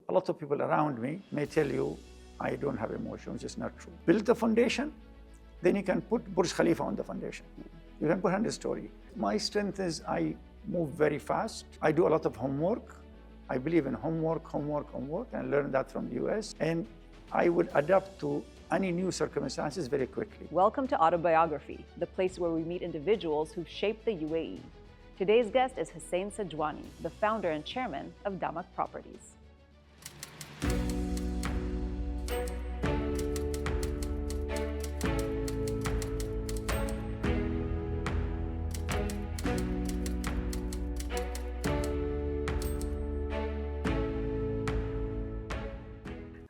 a lot of people around me may tell you, I don't have emotion, which is not true. Build the foundation, then you can put Burj Khalifa on the foundation. You can put 100-story. My strength is I move very fast. I do a lot of homework. I believe in homework, and I learned that from the US. And I would adapt to any new circumstances very quickly. Welcome to Autobiography, the place where we meet individuals who've shaped the UAE. Today's guest is Hussain Sajwani, the founder and chairman of DAMAC Properties.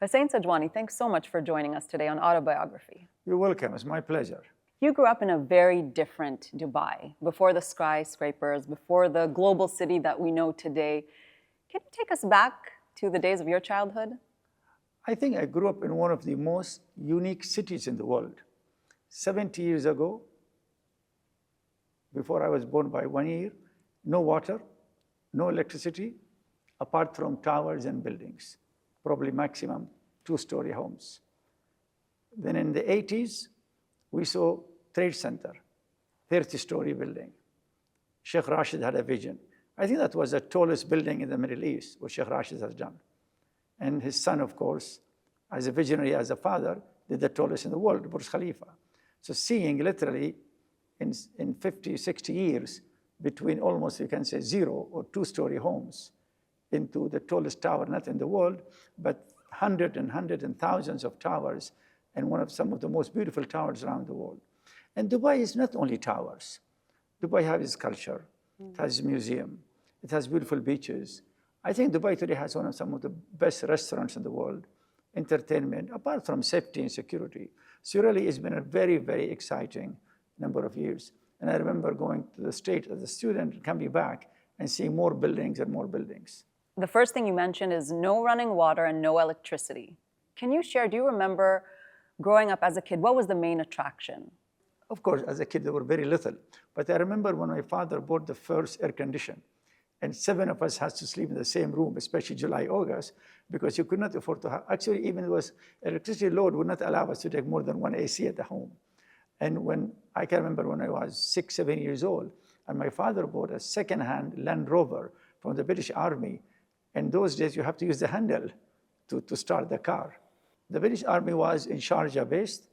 Hussain Sajwani, thanks so much for joining us today on Autobiography. You're welcome. It's my pleasure. You grew up in a very different Dubai, before the skyscrapers, before the global city that we know today. Can you take us back to the days of your childhood? I think I grew up in one of the most unique cities in the world. 70 years ago, before I was born by 1 year, no water, no electricity, apart from towers and buildings, probably maximum 2-story homes. Then in the 80s, we saw Trade Center, 30-story building. Sheikh Rashid had a vision. I think that was the tallest building in the Middle East, what Sheikh Rashid has done. And his son, of course, as a visionary, as a father, did the tallest in the world, Burj Khalifa. So seeing literally in 50, 60 years, between almost, you can say, 0 or 2-story homes into the tallest tower, not in the world, but hundreds and thousands of towers, and some of the most beautiful towers around the world. And Dubai is not only towers. Dubai has its culture, it has a museum, it has beautiful beaches. I think Dubai today has some of the best restaurants in the world, entertainment, apart from safety and security. So really it's been a very, very exciting number of years. And I remember going to the States as a student, coming back and seeing more buildings and more buildings. The first thing you mentioned is no running water and no electricity. Can you share, do you remember growing up as a kid, what was the main attraction? Of course, as a kid, they were very little. But I remember when my father bought the first air conditioner, and 7 of us had to sleep in the same room, especially July, August, because you could not afford to have, actually, even it was electricity load would not allow us to take more than 1 AC at the home. And I can remember when I was 6, 7 years old, and my father bought a second-hand Land Rover from the British Army. In those days, you have to use the handle to start the car. The British Army was in Sharjah based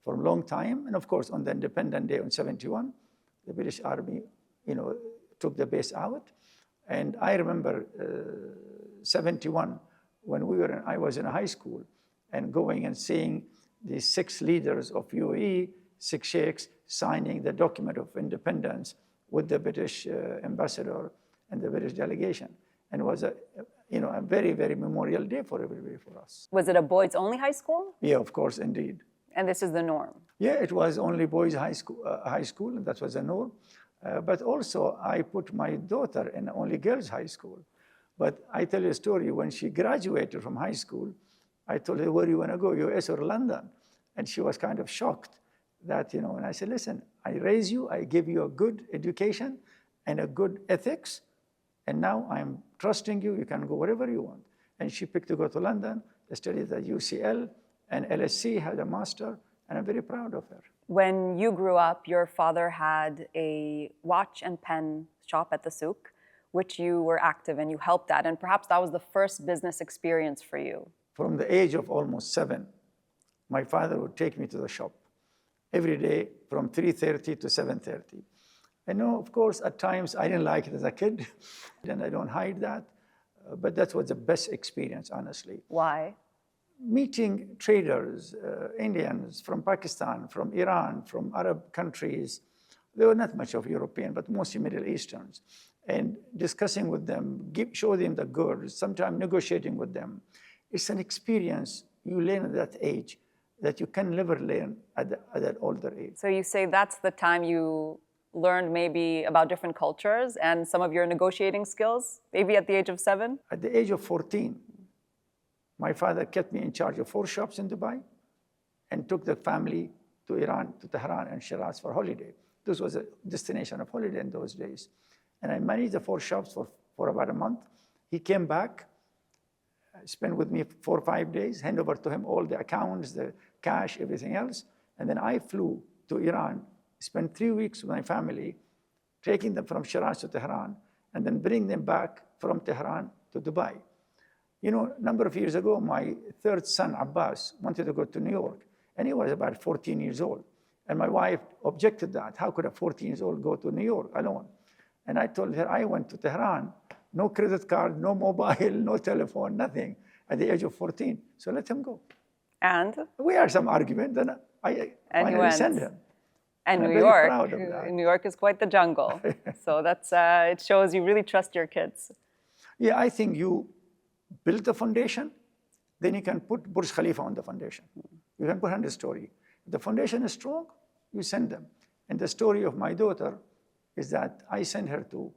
for a long time. And of course, on the Independent Day in 71, the British Army, took the base out. And I remember 71, when I was in high school, and going and seeing the 6 leaders of UAE, 6 sheikhs, signing the document of independence with the British ambassador and the British delegation. And it was a very, very memorial day for everybody, for us. Was it a boys-only high school? Yeah, of course, indeed. And this is the norm? Yeah, it was only boys' high school, and that was the norm. But also, I put my daughter in only girls' high school. But I tell you a story, when she graduated from high school, I told her, where do you want to go, US or London? And she was kind of shocked that, and I said, listen, I raise you, I give you a good education and a good ethics, and now I'm trusting you, you can go wherever you want. And she picked to go to London, studied at UCL, and LSE, had a master, and I'm very proud of her. When you grew up, your father had a watch and pen shop at the souk, which you were active in, you helped at, and perhaps that was the first business experience for you. From the age of almost 7, my father would take me to the shop every day from 3:30 to 7:30. I know, of course, at times I didn't like it as a kid, and I don't hide that, but that was the best experience, honestly. Why? Meeting traders, Indians from Pakistan, from Iran, from Arab countries. There were not much of European, but mostly Middle Easterns. And discussing with them, show them the goods, sometimes negotiating with them. It's an experience you learn at that age that you can never learn at that older age. So you say that's the time you learned maybe about different cultures and some of your negotiating skills, maybe at the age of 7? At the age of 14, my father kept me in charge of 4 shops in Dubai and took the family to Iran, to Tehran and Shiraz for holiday. This was a destination of holiday in those days. And I managed the 4 shops for about a month. He came back spend with me 4 or 5 days, hand over to him all the accounts, the cash, everything else. And then I flew to Iran, spent 3 weeks with my family, taking them from Shiraz to Tehran, and then bring them back from Tehran to Dubai. You know, a number of years ago, my third son, Abbas, wanted to go to New York, and he was about 14 years old. And my wife objected that. How could a 14-year-old go to New York alone? And I told her, I went to Tehran, no credit card, no mobile, no telephone, nothing, at the age of 14. So let him go. And? We had some argument, and I finally sent him. And New York is quite the jungle. So that's, it shows you really trust your kids. Yeah, I think you build the foundation, then you can put Burj Khalifa on the foundation. You can put 100 story. If the foundation is strong, you send them. And the story of my daughter is that I sent her to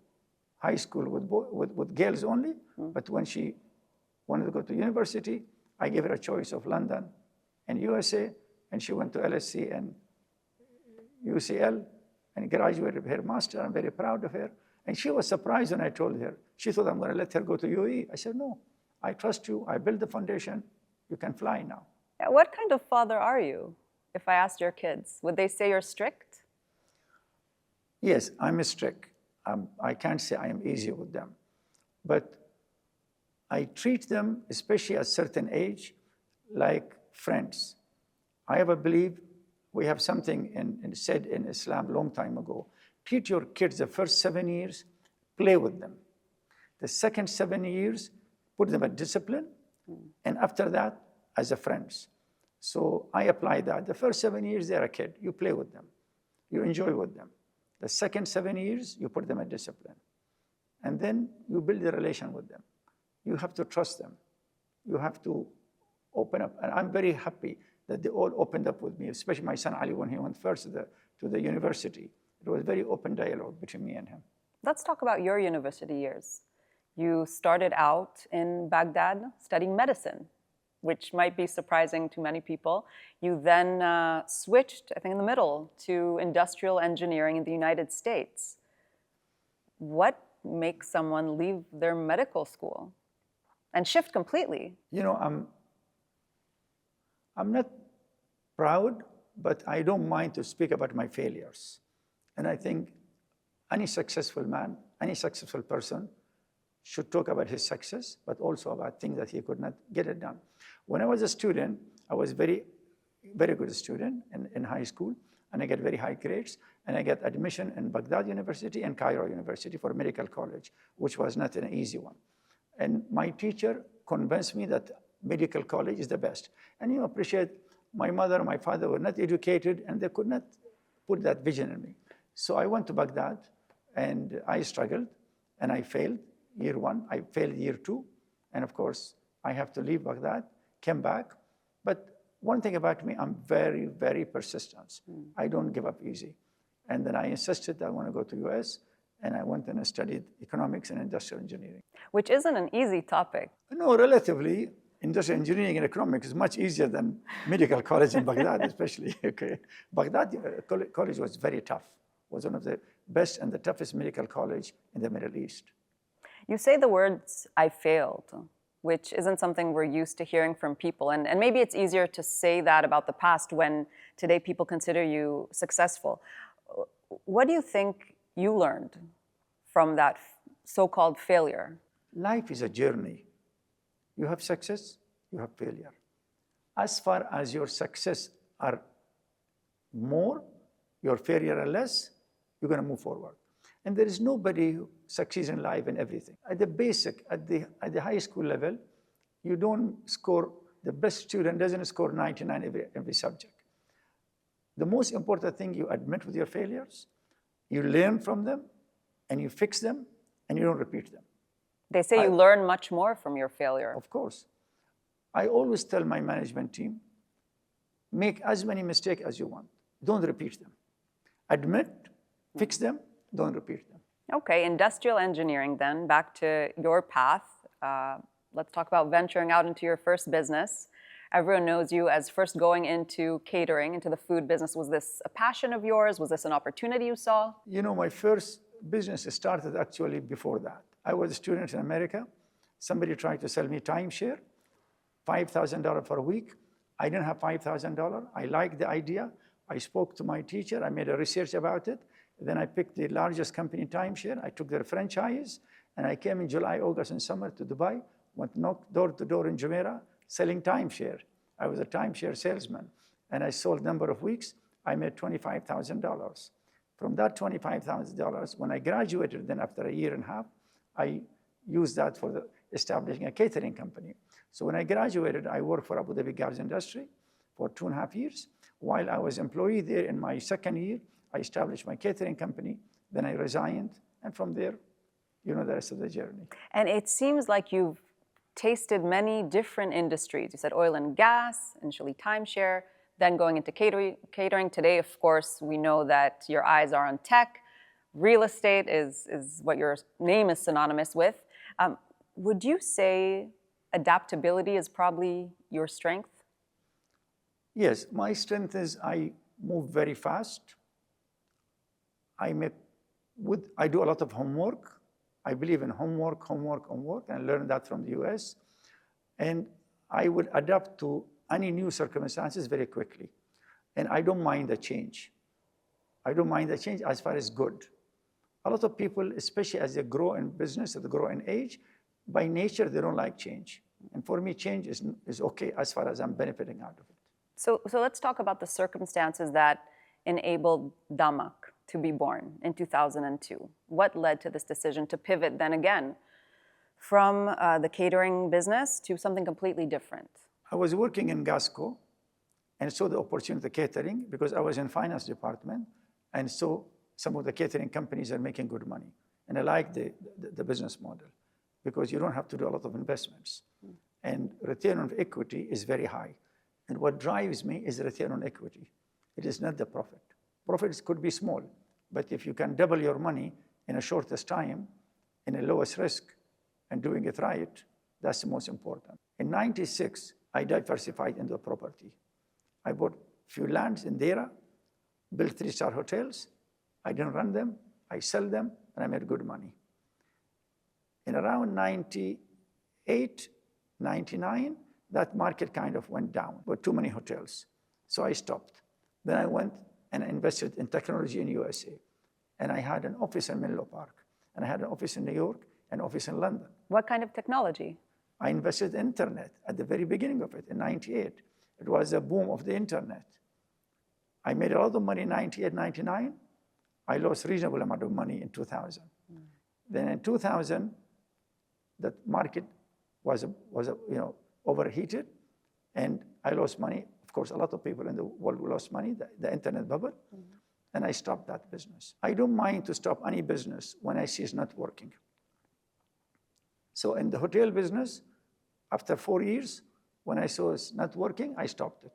high school with girls only, but when she wanted to go to university, I gave her a choice of London and USA, and she went to LSE and UCL and graduated with her master. I'm very proud of her. And she was surprised when I told her. She thought I'm going to let her go to UAE. I said, no, I trust you. I built the foundation. You can fly now. What kind of father are you? If I asked your kids, would they say you're strict? Yes, I'm strict. I can't say I am easy with them. But I treat them, especially at a certain age, like friends. I ever believe we have something said in Islam a long time ago. Treat your kids the first 7 years, play with them. The second 7 years, put them at discipline, and after that, as a friends. So I apply that. The first 7 years, they're a kid. You play with them. You enjoy with them. The second 7 years, you put them at discipline. And then you build a relation with them. You have to trust them. You have to open up. And I'm very happy that they all opened up with me, especially my son Ali when he went first to the university. It was very open dialogue between me and him. Let's talk about your university years. You started out in Baghdad studying medicine, which might be surprising to many people. You then switched, I think in the middle, to industrial engineering in the United States. What makes someone leave their medical school and shift completely? You know, I'm not proud, but I don't mind to speak about my failures. And I think any successful man, any successful person should talk about his success, but also about things that he could not get it done. When I was a student, I was very, very good student in high school, and I get very high grades, and I get admission in Baghdad University and Cairo University for medical college, which was not an easy one. And my teacher convinced me that medical college is the best. And you appreciate, my mother and my father were not educated, and they could not put that vision in me. So I went to Baghdad, and I struggled, and I failed year 1. I failed year 2, and of course, I have to leave Baghdad, came back. But one thing about me, I'm very, very persistent. I don't give up easy. And then I insisted I want to go to US, and I went and I studied economics and industrial engineering. Which isn't an easy topic. No, relatively, industrial engineering and economics is much easier than medical college in Baghdad, especially. Okay. Baghdad college was very tough. Was one of the best and the toughest medical college in the Middle East. You say the words, I failed, which isn't something we're used to hearing from people. And maybe it's easier to say that about the past when today people consider you successful. What do you think you learned from that so-called failure? Life is a journey. You have success, you have failure. As far as your success are more, your failure are less, you're going to move forward. And there is nobody who succeeds in life in everything. At the basic, at the high school level, you don't score, the best student doesn't score 99 every subject. The most important thing, you admit with your failures, you learn from them, and you fix them, and you don't repeat them. They say you learn much more from your failure. Of course. I always tell my management team, make as many mistakes as you want. Don't repeat them. Admit, fix them, don't repeat them. Okay, industrial engineering then, back to your path. Let's talk about venturing out into your first business. Everyone knows you as first going into catering, into the food business. Was this a passion of yours? Was this an opportunity you saw? You know, my first business started actually before that. I was a student in America, Somebody tried to sell me timeshare, $5,000 for a week. I didn't have $5,000. I liked the idea. I spoke to my teacher. I made a research about it. Then I picked the largest company in timeshare. I took their franchise, and I came in July, August, and summer to Dubai, went knocked door to door in Jumeirah, selling timeshare. I was a timeshare salesman, and I sold a number of weeks. I made $25,000. From that $25,000, when I graduated, then after a year and a half, I used that for establishing a catering company. So when I graduated, I worked for Abu Dhabi Gas Industry for 2.5 years. While I was employee there in my second year, I established my catering company. Then I resigned, and from there, you know the rest of the journey. And it seems like you've tasted many different industries. You said oil and gas, initially timeshare, then going into catering. Today, of course, we know that your eyes are on tech. Real estate is what your name is synonymous with. Would you say adaptability is probably your strength? Yes, my strength is I move very fast. I do a lot of homework. I believe in homework, and I learned that from the US. And I would adapt to any new circumstances very quickly. And I don't mind the change. I don't mind the change as far as good. A lot of people, especially as they grow in business, as they grow in age, by nature, they don't like change. And for me, change is okay as far as I'm benefiting out of it. So let's talk about the circumstances that enabled DAMAC to be born in 2002. What led to this decision to pivot then again from the catering business to something completely different? I was working in 𝐬𝐮𝐞 and saw the opportunity of catering because I was in finance department and saw some of the catering companies are making good money. And I liked the business model because you don't have to do a lot of investments. And return on equity is very high. And what drives me is return on equity. It is not the profit. Profits could be small, but if you can double your money in a shortest time, in a lowest risk, and doing it right, that's the most important. In '96, I diversified into property. I bought a few lands in Deira, built 3-star hotels. I didn't run them, I sell them, and I made good money. In around 98, 99, that market kind of went down, but too many hotels. So I stopped. Then I went and invested in technology in USA. And I had an office in Menlo Park, and I had an office in New York, an office in London. What kind of technology? I invested in internet at the very beginning of it in '98. It was a boom of the internet. I made a lot of money in '98, '99. I lost a reasonable amount of money in 2000. Then in 2000, the market was overheated, and I lost money. Of course, a lot of people in the world lost money, the internet bubble, and I stopped that business. I don't mind to stop any business when I see it's not working. So in the hotel business, after 4 years, when I saw it's not working, I stopped it.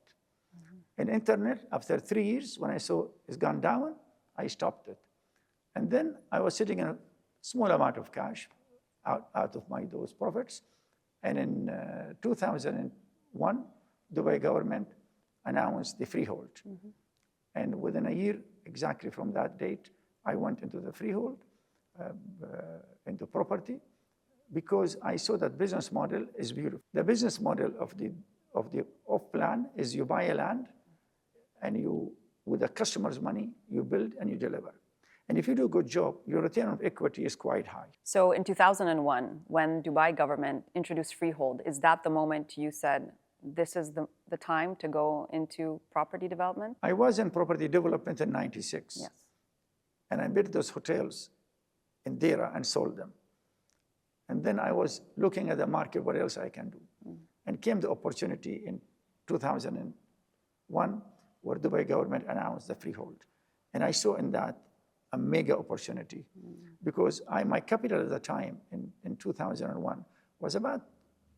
In internet, after 3 years, when I saw it's gone down, I stopped it. And then I was sitting in a small amount of cash out of those profits. And in 2001, Dubai government announced the freehold. And within a year, exactly from that date, I went into the freehold, into property, because I saw that business model is beautiful. The business model of the off-plan is you buy a land, and you, with the customer's money, you build and you deliver. And if you do a good job, your return on equity is quite high. So in 2001, when Dubai government introduced freehold, is that the moment you said, this is the time to go into property development? I was in property development in '96. Yes. And I built those hotels in Deira and sold them. And then I was looking at the market, what else I can do. And came the opportunity in 2001, where Dubai government announced the freehold. And I saw in that a mega opportunity, because my capital at the time in 2001 was about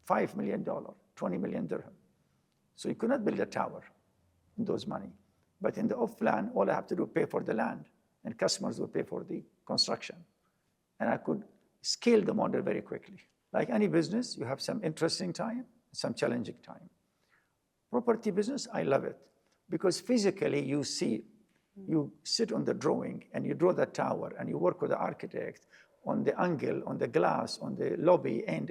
$5 million, 20 million dirham. So you could not build a tower in those money. But in the off-plan, all I have to do is pay for the land, and customers will pay for the construction. And I could scale the model very quickly. Like any business, you have some interesting time, some challenging time. Property business, I love it, because physically you see, you sit on the drawing and you draw the tower and you work with the architect. on the angle, on the glass, on the lobby, and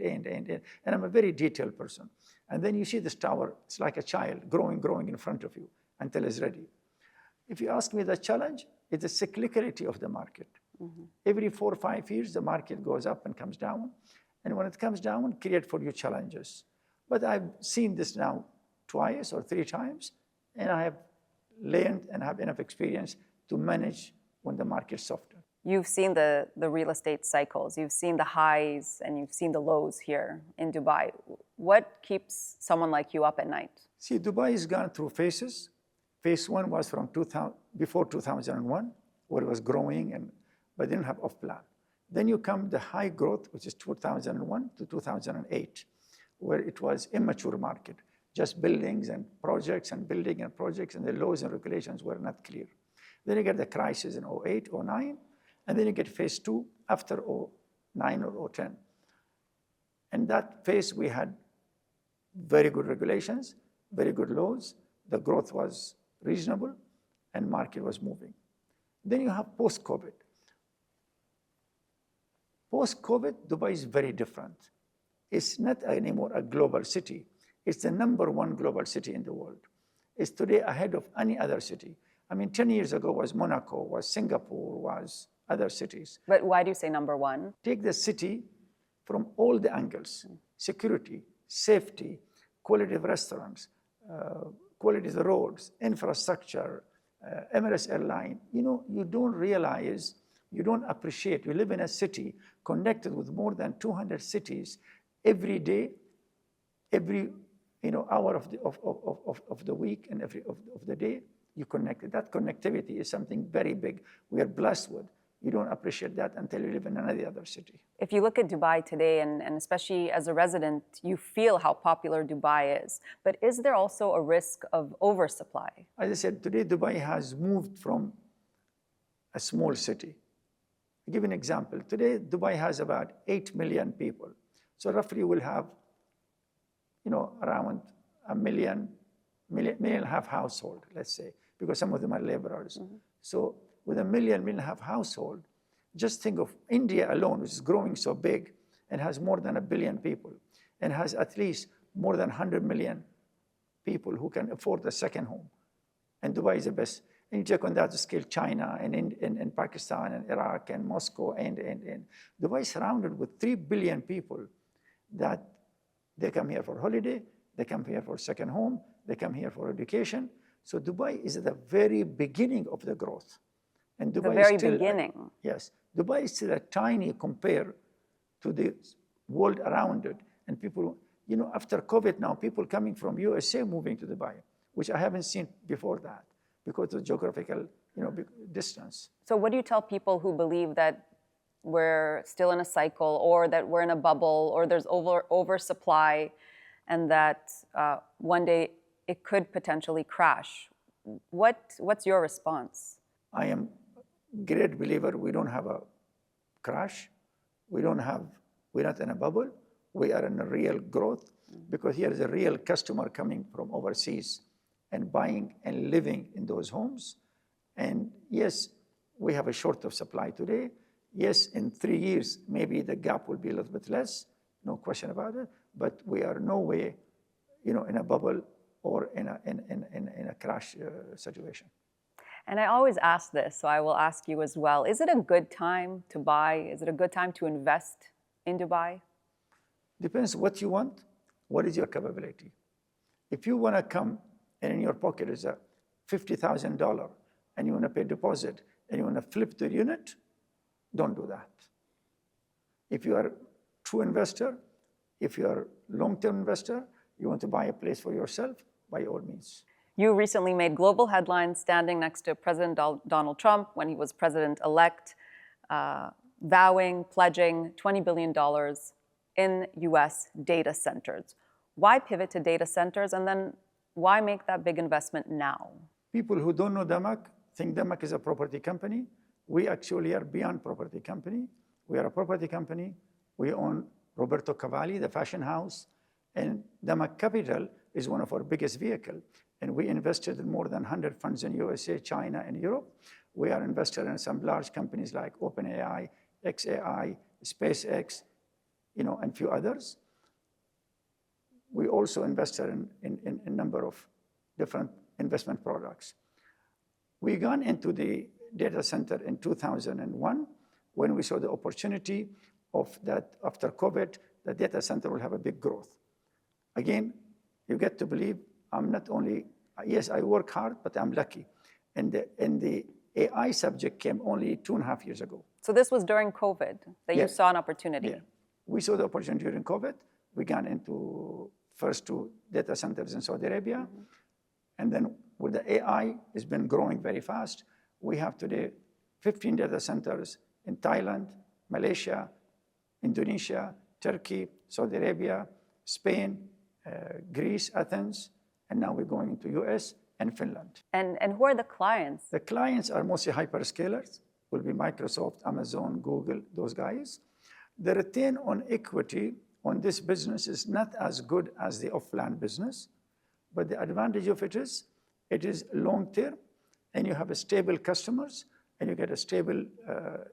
I'm a very detailed person. And then you see this tower, it's like a child growing in front of you until it's ready. If you ask me the challenge, it's the cyclicality of the market. Mm-hmm. Every 4 or 5 years, the market goes up and comes down. And when it comes down, create for you challenges. But I've seen this now twice or 3 times, and I have learned and have enough experience to manage when the market's softer. You've seen the real estate cycles. You've seen the highs and you've seen the lows here in Dubai. What keeps someone like you up at night? See, Dubai has gone through phases. Phase 1 was from before 2001, where it was growing, but didn't have off-plan. Then you come the high growth, which is 2001 to 2008, where it was immature market, just buildings and projects and building and projects, and the laws and regulations were not clear. Then you get the crisis in 08, 09, and then you get phase 2 after 09 or 010. In that phase, we had very good regulations, very good laws. The growth was reasonable, and market was moving. Then you have post-COVID. Post-COVID, Dubai is very different. It's not anymore a global city. It's the #1 global city in the world. It's today ahead of any other city. I mean, 10 years ago was Monaco, was Singapore, was other cities. But why do you say #1? Take the city from all the angles: security, safety, quality of restaurants, quality of the roads, infrastructure, Emirates Airline. You know, you don't realize, you don't appreciate. You live in a city connected with more than 200 cities every day, every hour of the week and every of the day. You connected. That connectivity is something very big. We are blessed with. You don't appreciate that until you live in another other city. If you look at Dubai today, and especially as a resident, you feel how popular Dubai is. But is there also a risk of oversupply? As I said, today Dubai has moved from a small city. I'll give you an example. Today, Dubai has about 8 million people. So roughly we'll have, around a million and a half household, let's say, because some of them are laborers. Mm-hmm. So with a million and a half household, just think of India alone, which is growing so big and has more than 1 billion people and has at least more than 100 million people who can afford a second home. And Dubai is the best. And you check on that scale, China and Pakistan and Iraq and Moscow and Dubai is surrounded with 3 billion people that they come here for holiday, they come here for second home, they come here for education. So Dubai is at the very beginning of the growth. And Dubai the very is still, beginning. Yes. Dubai is still a tiny compared to the world around it. And people, after COVID now, people coming from USA moving to Dubai, which I haven't seen before that because of geographical, distance. So what do you tell people who believe that we're still in a cycle or that we're in a bubble or there's oversupply and that one day it could potentially crash? What's your response? I am a great believer we don't have a crash. We're not in a bubble. We are in a real growth because here is a real customer coming from overseas and buying and living in those homes. And yes, we have a short of supply today. Yes, in 3 years, maybe the gap will be a little bit less, no question about it, but we are no way, in a bubble or in a crash situation. And I always ask this, so I will ask you as well. Is it a good time to buy? Is it a good time to invest in Dubai? Depends what you want. What is your capability? If you want to come and in your pocket is a $50,000 and you want to pay deposit and you want to flip the unit, don't do that. If you are a true investor, if you are a long-term investor, you want to buy a place for yourself, by all means. You recently made global headlines standing next to President Donald Trump when he was president-elect, vowing, pledging $20 billion in US data centers. Why pivot to data centers, and then why make that big investment now? People who don't know DAMAC think DAMAC is a property company. We actually are beyond property company. We are a property company. We own Roberto Cavalli, the fashion house, and DAMAC Capital is one of our biggest vehicles. And we invested in more than 100 funds in USA, China, and Europe. We are invested in some large companies like OpenAI, xAI, SpaceX, and a few others. We also invested in a number of different investment products. We got into the data center in 2001 when we saw the opportunity of that after COVID, the data center will have a big growth. Again, you get to believe I'm not only, yes, I work hard, but I'm lucky. And the AI subject came only 2.5 years ago. So this was during COVID that you saw an opportunity? Yeah. We saw the opportunity during COVID. We got into first 2 data centers in Saudi Arabia. And then with the AI, it's been growing very fast. We have today 15 data centers in Thailand, Malaysia, Indonesia, Turkey, Saudi Arabia, Spain, Greece, Athens, and now we're going into US and Finland. And who are the clients? The clients are mostly hyperscalers, will be Microsoft, Amazon, Google, those guys. The return on equity on this business is not as good as the off-land business, but the advantage of it is long-term, and you have a stable customers, and you get a stable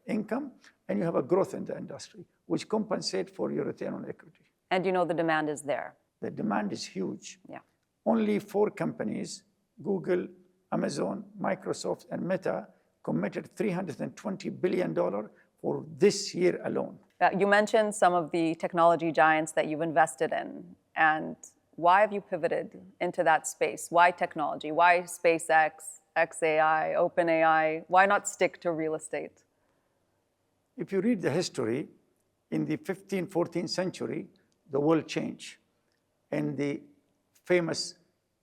income, and you have a growth in the industry, which compensate for your return on equity. And the demand is there? The demand is huge. Yeah. Only 4 companies, Google, Amazon, Microsoft, and Meta, committed $320 billion for this year alone. You mentioned some of the technology giants that you've invested in, and why have you pivoted into that space? Why technology? Why SpaceX, xAI, OpenAI? Why not stick to real estate? If you read the history, in the 15th, 14th century, the world changed. And the famous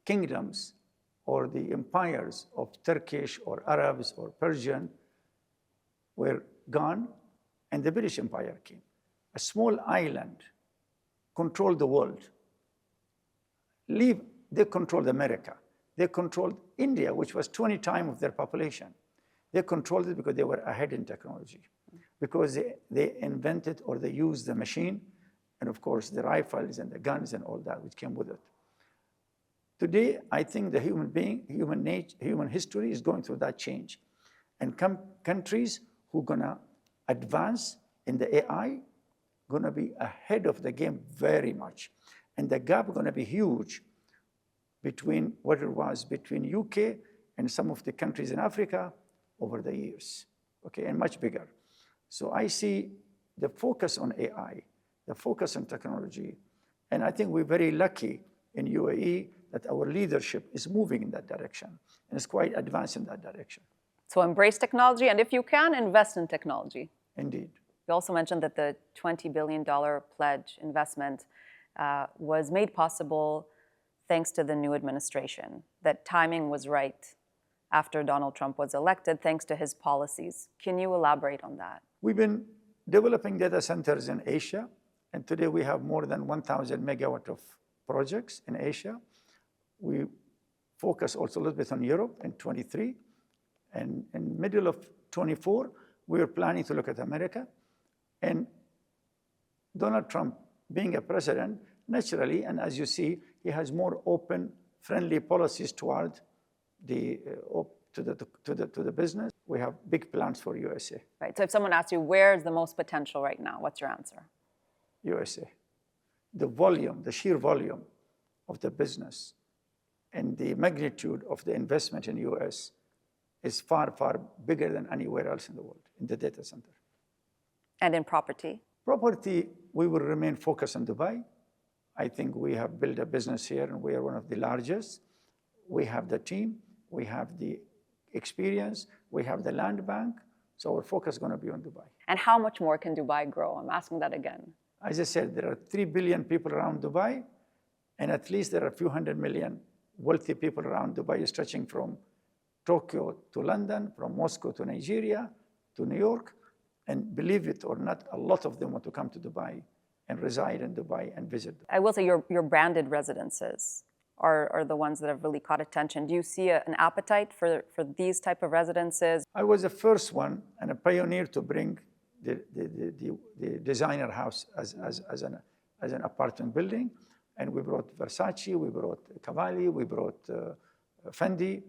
kingdoms or the empires of Turkish or Arabs or Persian were gone, and the British Empire came. A small island controlled the world. They controlled America. They controlled India, which was 20 times of their population. They controlled it because they were ahead in technology, because they invented or they used the machine, and of course the rifles and the guns and all that which came with it. Today, I think the human history is going through that change. And countries who are gonna advance in the AI, gonna be ahead of the game very much. And the gap gonna be huge between what it was between UK and some of the countries in Africa over the years, okay, and much bigger. So I see the focus on AI, the focus on technology, and I think we're very lucky in UAE that our leadership is moving in that direction, and it's quite advanced in that direction. So embrace technology, and if you can, invest in technology. Indeed. You also mentioned that the $20 billion pledge investment was made possible thanks to the new administration, that timing was right after Donald Trump was elected, thanks to his policies. Can you elaborate on that? We've been developing data centers in Asia, and today we have more than 1,000 megawatt of projects in Asia. We focus also a little bit on Europe in 23, and in middle of 24, we are planning to look at America. And Donald Trump, being a president, naturally, and as you see, he has more open, friendly policies toward the business. We have big plans for USA. Right. So if someone asks you, where is the most potential right now? What's your answer? USA. The volume, the sheer volume of the business and the magnitude of the investment in US is far, far bigger than anywhere else in the world, in the data center. And in property? Property, we will remain focused on Dubai. I think we have built a business here, and we are one of the largest. We have the team, we have the experience, we have the land bank, so our focus is going to be on Dubai. And how much more can Dubai grow? I'm asking that again. As I said, there are 3 billion people around Dubai, and at least there are a few hundred million wealthy people around Dubai, stretching from Tokyo to London, from Moscow to Nigeria, to New York. And believe it or not, a lot of them want to come to Dubai and reside in Dubai and visit. I will say your branded residences are the ones that have really caught attention. Do you see an appetite for these type of residences? I was the first one and a pioneer to bring the designer house as an apartment building. And we brought Versace, we brought Cavalli, we brought Fendi.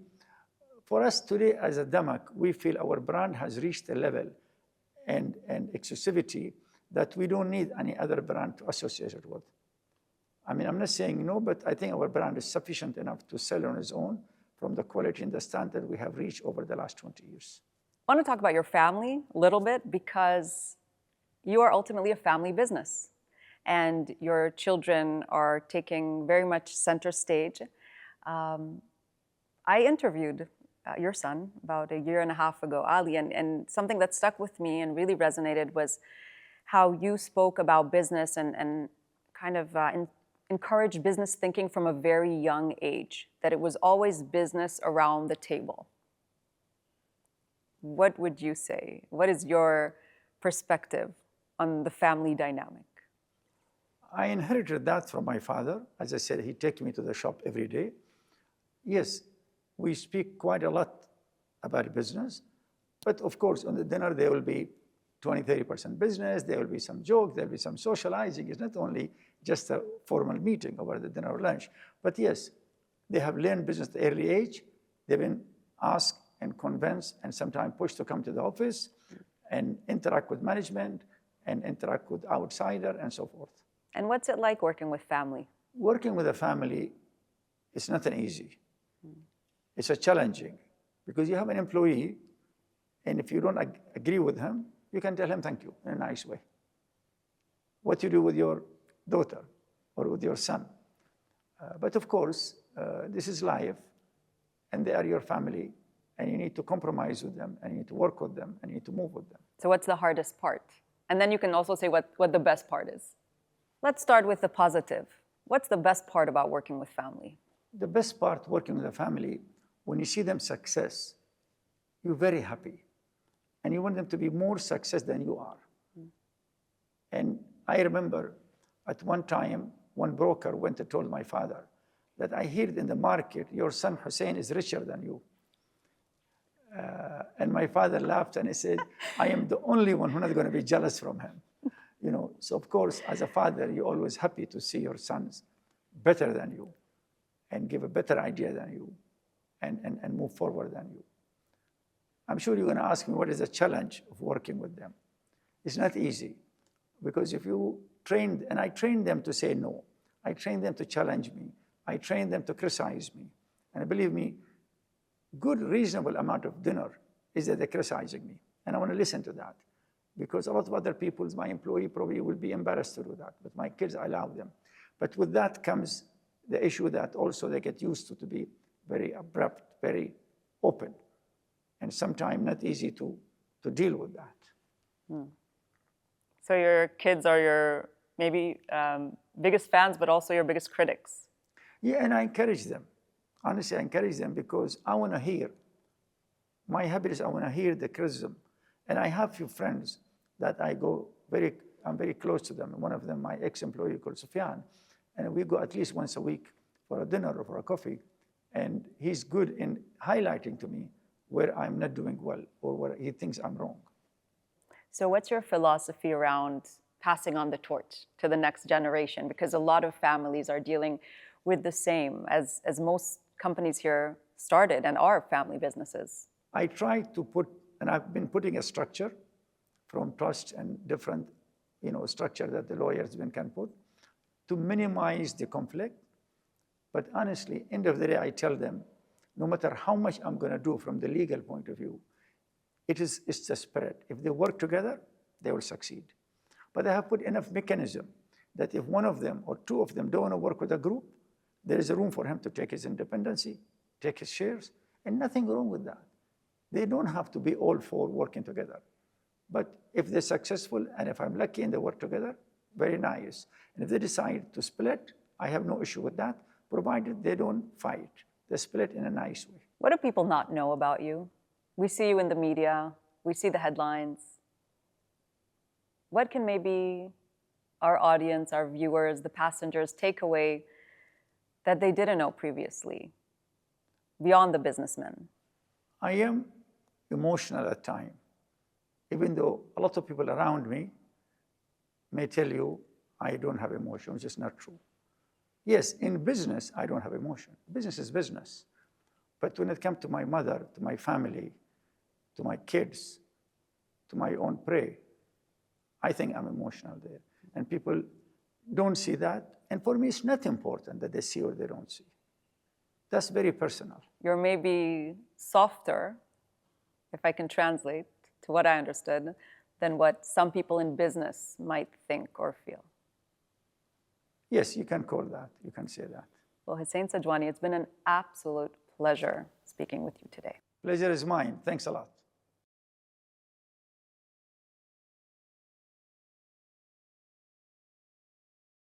For us today as a DAMAC, we feel our brand has reached a level and exclusivity that we don't need any other brand to associate it with. I mean, I'm not saying no, but I think our brand is sufficient enough to sell on its own from the quality and the standard we have reached over the last 20 years. I want to talk about your family a little bit because you are ultimately a family business and your children are taking very much center stage. I interviewed your son about 1.5 years ago, Ali, and something that stuck with me and really resonated was how you spoke about business and kind of encouraged business thinking from a very young age, that it was always business around the table. What would you say? What is your perspective on the family dynamic? I inherited that from my father. As I said, he'd take me to the shop every day. Yes, we speak quite a lot about business, but of course, on the dinner, there will be 20-30% business, there will be some joke, there will be some socializing. It's not only just a formal meeting over the dinner or lunch. But yes, they have learned business at an early age. They've been asked and convinced and sometimes pushed to come to the office and interact with management and interact with outsider and so forth. And what's it like working with family? Working with a family is not an easy. It's a challenging because you have an employee, and if you don't agree with him, you can tell him thank you in a nice way. What you do with your daughter or with your son. But of course, this is life, and they are your family, and you need to compromise with them, and you need to work with them, and you need to move with them. So what's the hardest part? And then you can also say what the best part is. Let's start with the positive. What's the best part about working with family? The best part working with a family, when you see them success, you're very happy. And you want them to be more success than you are. And I remember at one time, one broker went and told my father that I heard in the market, your son Hussain is richer than you. And my father laughed and he said, I am the only one who's not going to be jealous from him. You know, so of course, as a father, you're always happy to see your sons better than you and give a better idea than you and move forward than you. I'm sure you're going to ask me what is the challenge of working with them. It's not easy because if you trained, and I trained them to say no. I trained them to challenge me. I trained them to criticize me. And believe me, good reasonable amount of dinner is that they're criticizing me. And I want to listen to that because a lot of other people, my employee probably will be embarrassed to do that. But my kids, I allow them. But with that comes the issue that also they get used to be very abrupt, very open. And sometimes not easy to deal with that. So your kids are your maybe biggest fans, but also your biggest critics. Yeah, and I encourage them. Honestly, I encourage them because I want to hear. My habit is I want to hear the criticism. And I have few friends that I'm very close to them. One of them, my ex-employee called Sufyan. And we go at least once a week for a dinner or for a coffee. And he's good in highlighting to me where I'm not doing well or where he thinks I'm wrong. So what's your philosophy around passing on the torch to the next generation? Because a lot of families are dealing with the same as most companies here started and are family businesses. I try to put, and I've been putting a structure from trust and different structure that the lawyers can put to minimize the conflict. But honestly, end of the day, I tell them, no matter how much I'm going to do from the legal point of view, it's the spirit. If they work together, they will succeed. But I have put enough mechanism that if one of them or two of them don't want to work with a group, there is a room for him to take his independency, take his shares, and nothing wrong with that. They don't have to be all four working together. But if they're successful, and if I'm lucky and they work together, very nice. And if they decide to split, I have no issue with that, provided they don't fight. They split in a nice way. What do people not know about you? We see you in the media. We see the headlines. What can maybe our audience, our viewers, the passengers take away that they didn't know previously, beyond the businessmen? I am emotional at times, even though a lot of people around me may tell you I don't have emotion, which is not true. Yes, in business, I don't have emotion. Business is business. But when it comes to my mother, to my family, to my kids, to my own prey, I think I'm emotional there. And people don't see that. And for me, it's not important that they see or they don't see. That's very personal. You're maybe softer, if I can translate to what I understood, than what some people in business might think or feel. Yes, you can call that. You can say that. Well, Hussain Sajwani, it's been an absolute pleasure speaking with you today. Pleasure is mine. Thanks a lot.